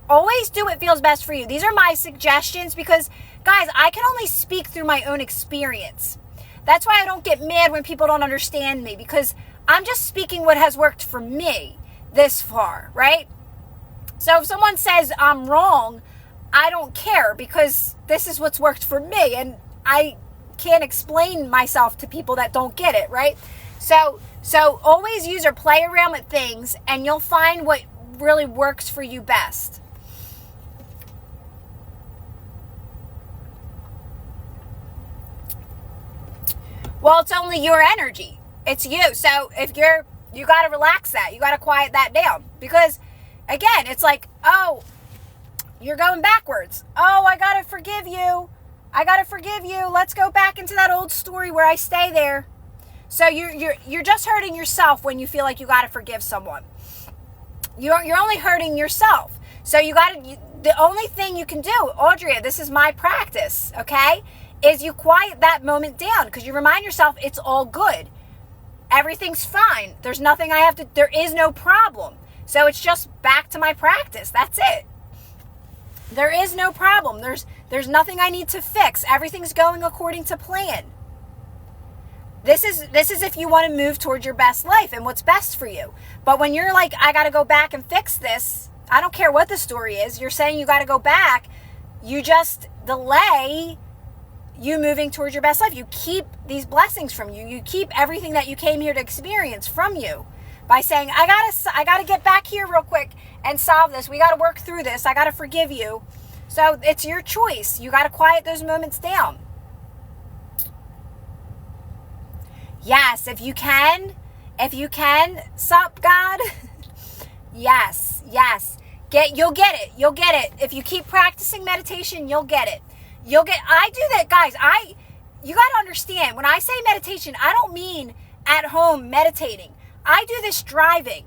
always do what feels best for you. These are my suggestions because, guys, I can only speak through my own experience. That's why I don't get mad when people don't understand me, because I'm just speaking what has worked for me this far, right? So if someone says I'm wrong, I don't care, because this is what's worked for me, and I can't explain myself to people that don't get it, right? So always use or play around with things, and you'll find what really works for you best. Well, it's only your energy. It's you. So if you got to relax that. You got to quiet that down, because again, it's like, oh, you're going backwards. Oh, I got to forgive you. Let's go back into that old story where I stay there. So you're just hurting yourself when you feel like you got to forgive someone. You're only hurting yourself. So the only thing you can do, Audrey, this is my practice, okay, is you quiet that moment down, because you remind yourself it's all good. Everything's fine. There's nothing there is no problem. So it's just back to my practice. That's it. There is no problem. There's nothing I need to fix. Everything's going according to plan. This is if you want to move towards your best life and what's best for you. But when you're like, I got to go back and fix this, I don't care what the story is. You're saying you got to go back. You just delay you moving towards your best life. You keep these blessings from you. You keep everything that you came here to experience from you by saying, I gotta get back here real quick and solve this. We got to work through this. I got to forgive you. So it's your choice. You got to quiet those moments down. Yes, if you can, sup God. Yes. You'll get it. If you keep practicing meditation, you'll get it. I do that, guys. You got to understand, when I say meditation, I don't mean at home meditating. I do this driving.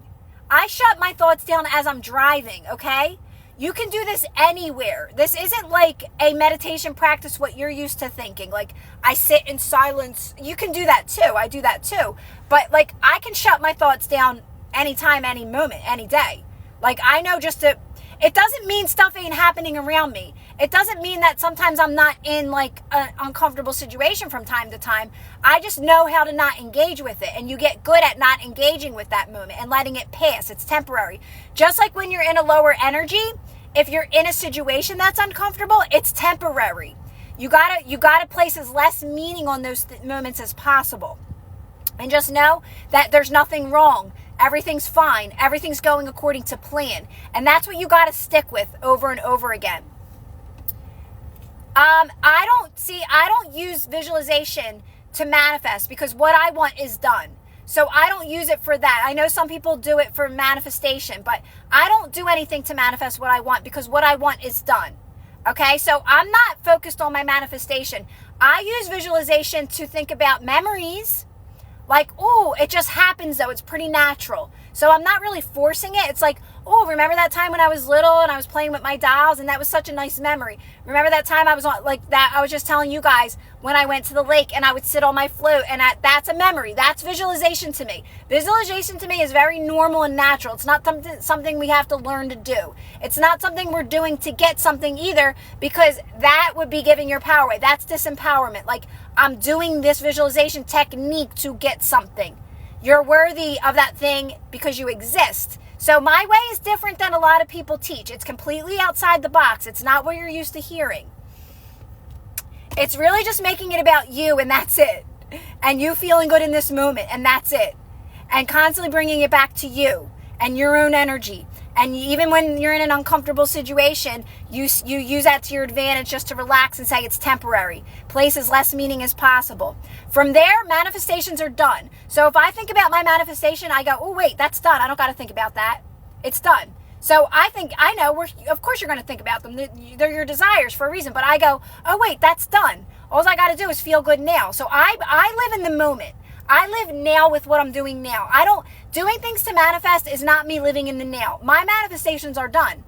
I shut my thoughts down as I'm driving, okay? You can do this anywhere. This isn't like a meditation practice, what you're used to thinking. Like, I sit in silence. You can do that too. I do that too. But like, I can shut my thoughts down anytime, any moment, any day. Like, I know it doesn't mean stuff ain't happening around me. It doesn't mean that sometimes I'm not in like an uncomfortable situation from time to time. I just know how to not engage with it. And you get good at not engaging with that moment and letting it pass. It's temporary. Just like when you're in a lower energy, if you're in a situation that's uncomfortable, it's temporary. You gotta place as less meaning on those moments as possible. And just know that there's nothing wrong. Everything's fine. Everything's going according to plan. And that's what you got to stick with over and over again. I don't use visualization to manifest because what I want is done. So I don't use it for that. I know some people do it for manifestation, but I don't do anything to manifest what I want because what I want is done. Okay, so I'm not focused on my manifestation. I use visualization to think about memories. Like, oh, it just happens though. It's pretty natural. So I'm not really forcing it. It's like, oh, remember that time when I was little and I was playing with my dolls and that was such a nice memory. Remember that time I was on like that. I was just telling you guys when I went to the lake and I would sit on my float and that's a memory. That's visualization to me. Visualization to me is very normal and natural. It's not something we have to learn to do. It's not something we're doing to get something either, because that would be giving your power away. That's disempowerment. Like, I'm doing this visualization technique to get something. You're worthy of that thing because you exist. So my way is different than a lot of people teach. It's completely outside the box. It's not what you're used to hearing. It's really just making it about you, and that's it. And you feeling good in this moment, and that's it. And constantly bringing it back to you and your own energy. And even when you're in an uncomfortable situation, you use that to your advantage just to relax and say it's temporary. Place as less meaning as possible. From there, manifestations are done. So if I think about my manifestation, I go, oh, wait, that's done. I don't got to think about that. It's done. So I know, of course you're going to think about them. They're your desires for a reason. But I go, oh, wait, that's done. All I got to do is feel good now. So I live in the moment. I live now with what I'm doing now. Doing things to manifest is not me living in the now. My manifestations are done.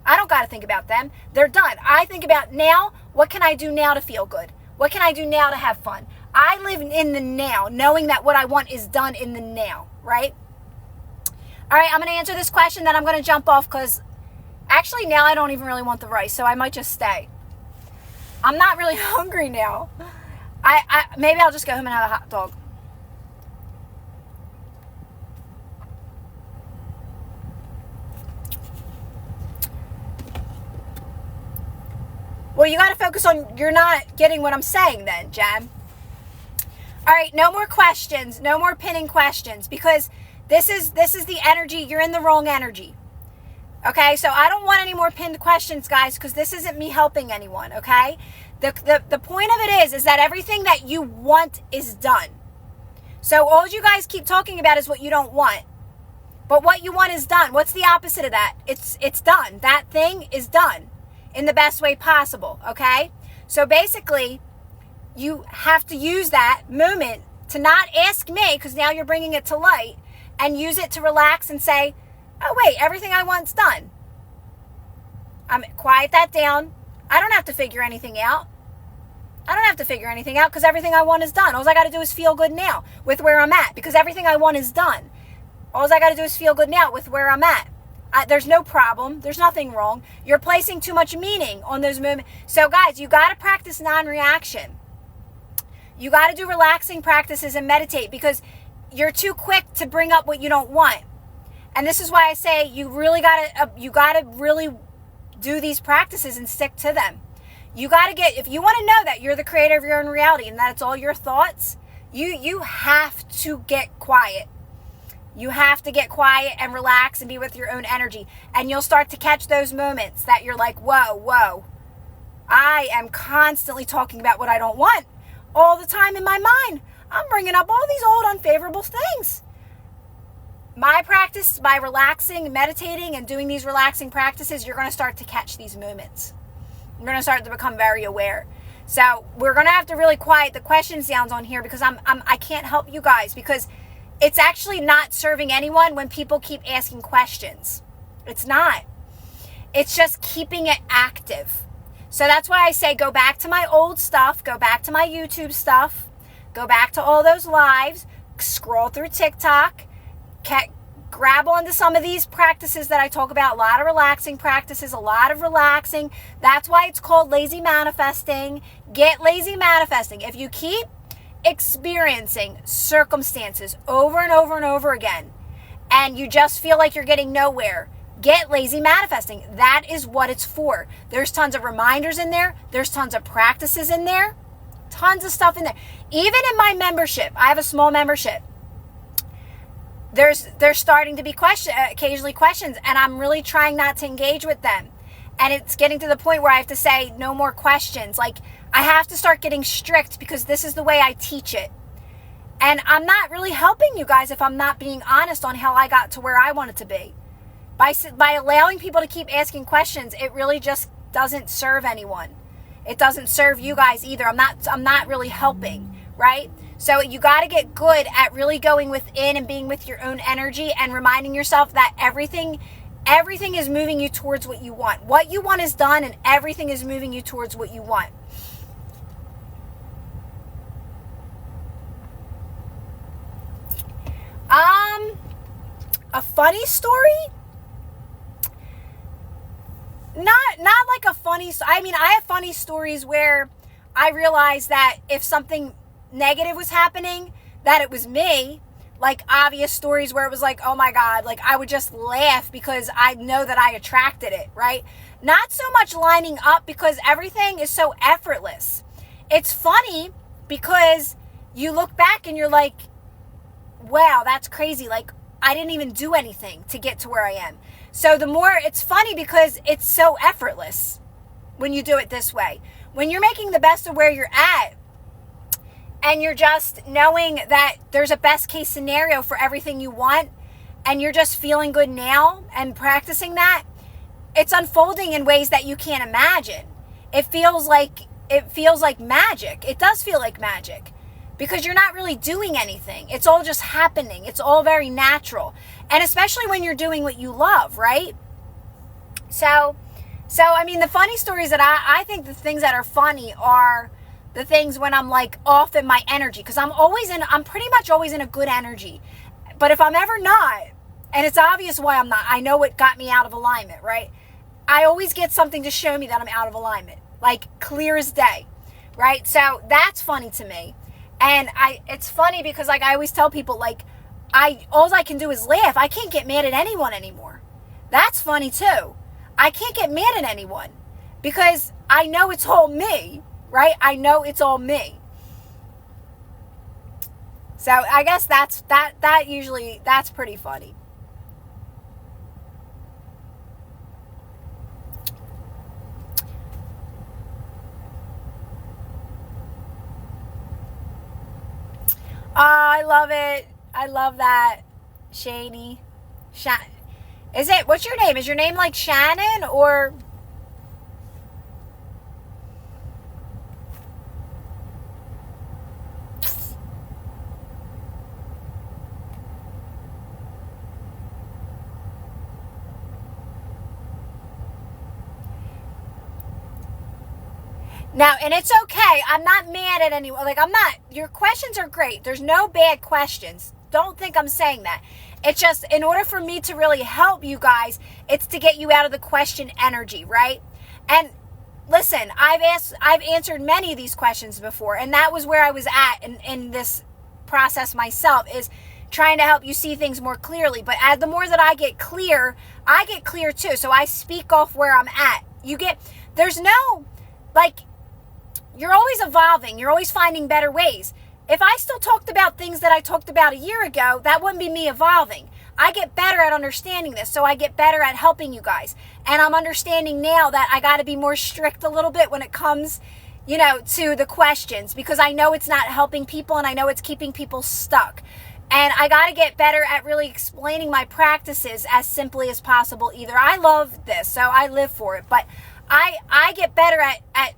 I don't got to think about them. They're done. I think about now, what can I do now to feel good? What can I do now to have fun? I live in the now, knowing that what I want is done in the now, right? All right, I'm going to answer this question, then I'm going to jump off because actually now I don't even really want the rice, so I might just stay. I'm not really hungry now. Maybe I'll just go home and have a hot dog. Well, you got to focus on you're not getting what I'm saying then, Jen. All right, no more questions. No more pinning questions because this is the energy. You're in the wrong energy. Okay, so I don't want any more pinned questions, guys, because this isn't me helping anyone, okay? The point of it is that everything that you want is done. So all you guys keep talking about is what you don't want. But what you want is done. What's the opposite of that? It's done. That thing is done in the best way possible, okay? So basically, you have to use that moment to not ask me, because now you're bringing it to light, and use it to relax and say, oh, wait, everything I want's done. Quiet that down. I don't have to figure anything out. Because everything I want is done. All I got to do is feel good now with where I'm at, because everything I want is done. All I got to do is feel good now with where I'm at. There's no problem. There's nothing wrong. You're placing too much meaning on those moments. So guys, you got to practice non-reaction. You got to do relaxing practices and meditate because you're too quick to bring up what you don't want. And this is why I say you gotta really do these practices and stick to them. You gotta if you want to know that you're the creator of your own reality and that it's all your thoughts, you have to get quiet. You have to get quiet and relax and be with your own energy. And you'll start to catch those moments that you're like, whoa, I am constantly talking about what I don't want all the time in my mind. I'm bringing up all these old unfavorable things. My practice, by relaxing, meditating, and doing these relaxing practices, you're going to start to catch these moments. You're going to start to become very aware. So we're going to have to really quiet the question sounds on here because I can't help you guys because it's actually not serving anyone when people keep asking questions. It's not. It's just keeping it active. So that's why I say go back to my old stuff, go back to my YouTube stuff, go back to all those lives, scroll through TikTok, grab onto some of these practices that I talk about, a lot of relaxing practices, a lot of relaxing. That's why it's called lazy manifesting. Get lazy manifesting. If you keep experiencing circumstances over and over and over again, and you just feel like you're getting nowhere, get lazy manifesting. That is what it's for. There's tons of reminders in there. There's tons of practices in there. Tons of stuff in there. Even in my membership, I have a small membership. There's starting to be occasionally questions, and I'm really trying not to engage with them. And it's getting to the point where I have to say no more questions. Like, I have to start getting strict because this is the way I teach it. And I'm not really helping you guys if I'm not being honest on how I got to where I wanted to be. By allowing people to keep asking questions, it really just doesn't serve anyone. It doesn't serve you guys either. I'm not really helping, right? So you got to get good at really going within and being with your own energy and reminding yourself that everything is moving you towards what you want. What you want is done, and everything is moving you towards what you want. A funny story? Not like a funny. I mean, I have funny stories where I realized that if something negative was happening, that it was me. Like obvious stories where it was like, oh my God, like I would just laugh because I know that I attracted it, right? Not so much lining up because everything is so effortless. It's funny because you look back and you're like, wow, that's crazy. Like I didn't even do anything to get to where I am. So the more it's funny because it's so effortless when you do it this way. When you're making the best of where you're at, and you're just knowing that there's a best case scenario for everything you want, and you're just feeling good now and practicing that, it's unfolding in ways that you can't imagine. It feels like magic. It does feel like magic because you're not really doing anything. It's all just happening. It's all very natural. And especially when you're doing what you love, right? So I mean, the funny stories that I think the things that are funny are the things when I'm like off in my energy, because I'm pretty much always in a good energy. But if I'm ever not, and it's obvious why I'm not, I know what got me out of alignment, right? I always get something to show me that I'm out of alignment, like clear as day, right? So that's funny to me. And it's funny because like I always tell people, like all I can do is laugh. I can't get mad at anyone anymore. That's funny too. I can't get mad at anyone because I know it's all me. Right? I know it's all me. So I guess that's pretty funny. Oh, I love it. I love that. Shani. What's your name? Is your name like Shannon or... Now, and it's okay. I'm not mad at anyone. Like, your questions are great. There's no bad questions. Don't think I'm saying that. It's just, in order for me to really help you guys, it's to get you out of the question energy, right? And listen, I've answered many of these questions before, and that was where I was at in this process myself, is trying to help you see things more clearly. But as the more that I get clear too. So I speak off where I'm at. There's no, like, you're always evolving. You're always finding better ways. If I still talked about things that I talked about a year ago, that wouldn't be me evolving. I get better at understanding this, so I get better at helping you guys. And I'm understanding now that I got to be more strict a little bit when it comes, to the questions, because I know it's not helping people and I know it's keeping people stuck. And I got to get better at really explaining my practices as simply as possible. Either I love this, so I live for it, but I get better at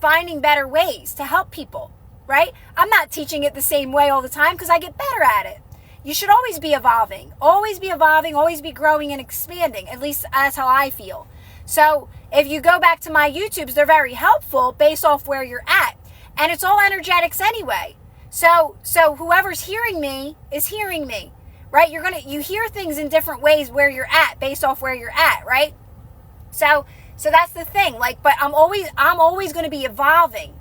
finding better ways to help people, right? I'm not teaching it the same way all the time because I get better at it. You should always be evolving, always be growing and expanding. At least that's how I feel. So if you go back to my YouTubes, they're very helpful based off where you're at. And it's all energetics anyway. So whoever's hearing me is hearing me, right? You hear things in different ways where you're at based off where you're at, right? So that's the thing. But I'm always going to be evolving.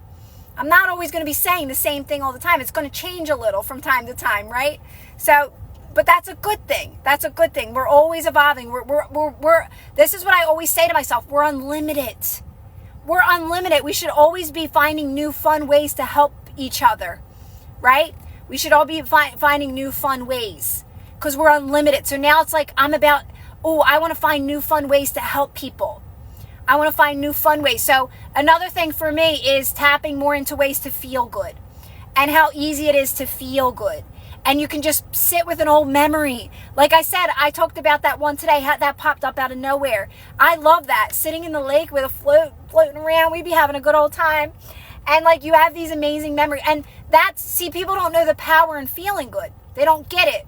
I'm not always going to be saying the same thing all the time. It's going to change a little from time to time, right? So, but that's a good thing. That's a good thing. We're always evolving. This is what I always say to myself. We're unlimited. We're unlimited. We should always be finding new fun ways to help each other, right? We should all be finding new fun ways because we're unlimited. So now it's like I want to find new fun ways to help people. I want to find new fun ways. So another thing for me is tapping more into ways to feel good and how easy it is to feel good. And you can just sit with an old memory. Like I said, I talked about that one today, that popped up out of nowhere. I love that. Sitting in the lake with a floating around, we'd be having a good old time. And you have these amazing memories. And people don't know the power in feeling good. They don't get it.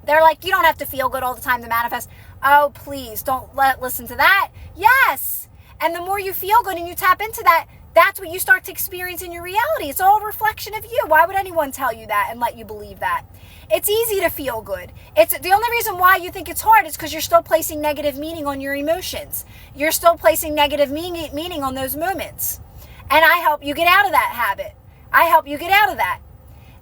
They're like, you don't have to feel good all the time to manifest. Oh, please don't listen to that. Yes. And the more you feel good and you tap into that, that's what you start to experience in your reality. It's all a reflection of you. Why would anyone tell you that and let you believe that? It's easy to feel good. It's the only reason why you think it's hard is because you're still placing negative meaning on your emotions. You're still placing negative meaning on those moments. And I help you get out of that habit. I help you get out of that.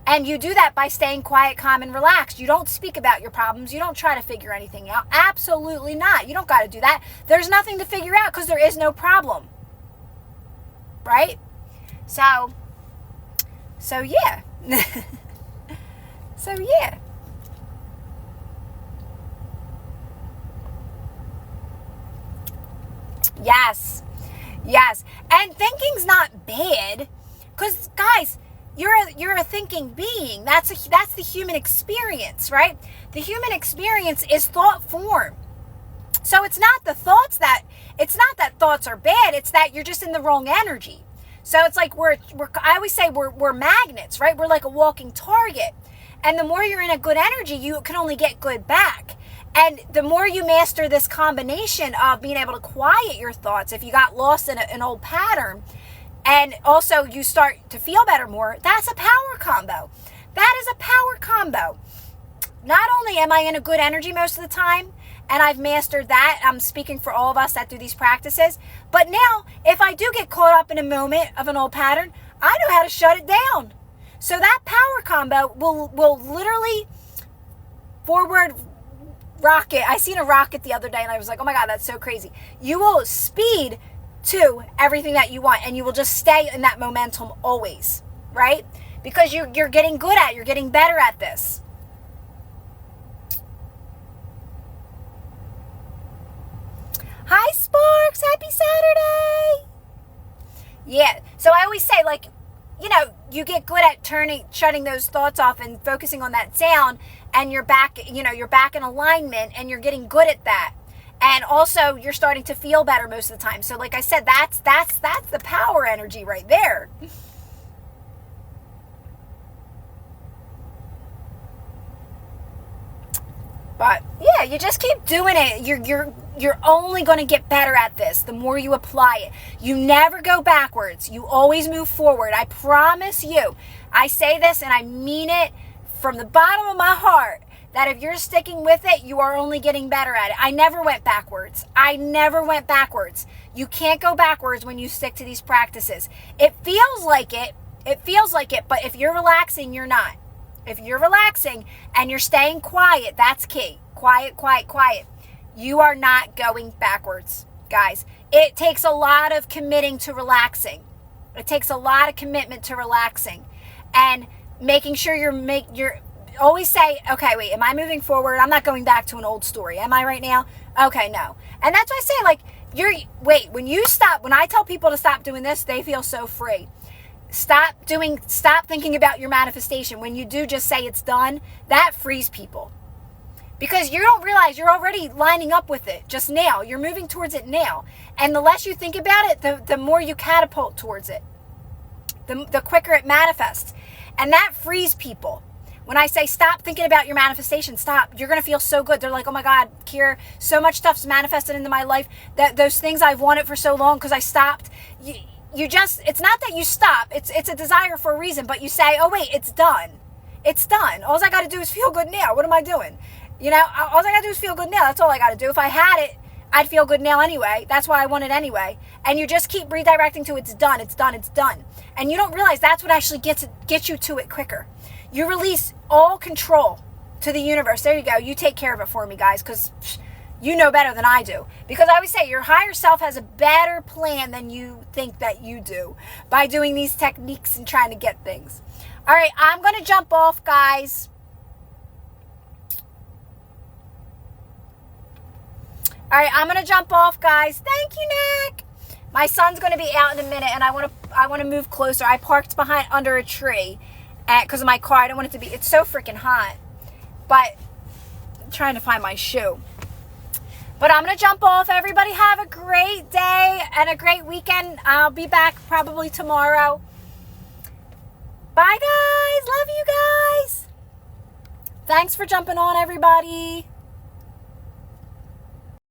And you do that by staying quiet, calm, and relaxed. You don't speak about your problems. You don't try to figure anything out. Absolutely not. You don't got to do that. There's nothing to figure out because there is no problem. Right? So yeah. So yeah. Yes. And thinking's not bad because, guys, you're a thinking being. That's the human experience, right? The human experience is thought form. So it's not that thoughts are bad. It's that you're just in the wrong energy. So it's like I always say we're magnets, right? We're like a walking target. And the more you're in a good energy, you can only get good back. And the more you master this combination of being able to quiet your thoughts, if you got lost in an old pattern, and also you start to feel better more, that's a power combo. That is a power combo. Not only am I in a good energy most of the time, and I've mastered that, I'm speaking for all of us that do these practices, but now if I do get caught up in a moment of an old pattern, I know how to shut it down. So that power combo will literally forward rocket. I seen a rocket the other day and I was like, oh my God, that's so crazy. You will speed to everything that you want and you will just stay in that momentum always, right? Because you're getting good at it. You're getting better at this. Hi Sparks, happy Saturday. Yeah, so I always say, like, you get good at shutting those thoughts off and focusing on that sound, and you're back in alignment and you're getting good at that. And also you're starting to feel better most of the time. So like I said, that's the power energy right there. But yeah, you just keep doing it. You're only going to get better at this the more you apply it. You never go backwards. You always move forward. I promise you. I say this and I mean it from the bottom of my heart, that if you're sticking with it, you are only getting better at it. I never went backwards. You can't go backwards when you stick to these practices. It feels like it, but if you're relaxing, you're not. if you're relaxing and you're staying quiet, that's key. Quiet, quiet, quiet. You are not going backwards, guys. It takes a lot of committing to relaxing. It takes a lot of commitment to relaxing, and making sure you're always say, okay, wait, am I moving forward? I'm not going back to an old story. Am I right now? Okay, no. And that's why I say, like, when I tell people to stop doing this, they feel so free. Stop thinking about your manifestation. When you do just say it's done, that frees people. Because you don't realize you're already lining up with it just now. You're moving towards it now. And the less you think about it, the more you catapult towards it. The quicker it manifests. And that frees people. When I say stop thinking about your manifestation, stop. You're going to feel so good. They're like, oh my God, Kiera, so much stuff's manifested into my life. That those things I've wanted for so long because I stopped. It's not that you stop. It's a desire for a reason. But you say, oh wait, it's done. It's done. All I got to do is feel good now. What am I doing? All I got to do is feel good now. That's all I got to do. If I had it, I'd feel good now anyway. That's what I wanted anyway. And you just keep redirecting to it's done, it's done, it's done. And you don't realize that's what actually gets you to it quicker. You release all control to the universe. There you go. You take care of it for me, guys, because you know better than I do. Because I always say your higher self has a better plan than you think that you do by doing these techniques and trying to get things. All right, I'm going to jump off, guys. All right, I'm going to jump off, guys. Thank you, Nick. My son's going to be out in a minute, and I want to move closer. I parked under a tree because of my car. I don't want it to be, it's so freaking hot. But I'm trying to find my shoe. But I'm going to jump off. Everybody have a great day and a great weekend. I'll be back probably tomorrow. Bye, guys. Love you guys. Thanks for jumping on, everybody.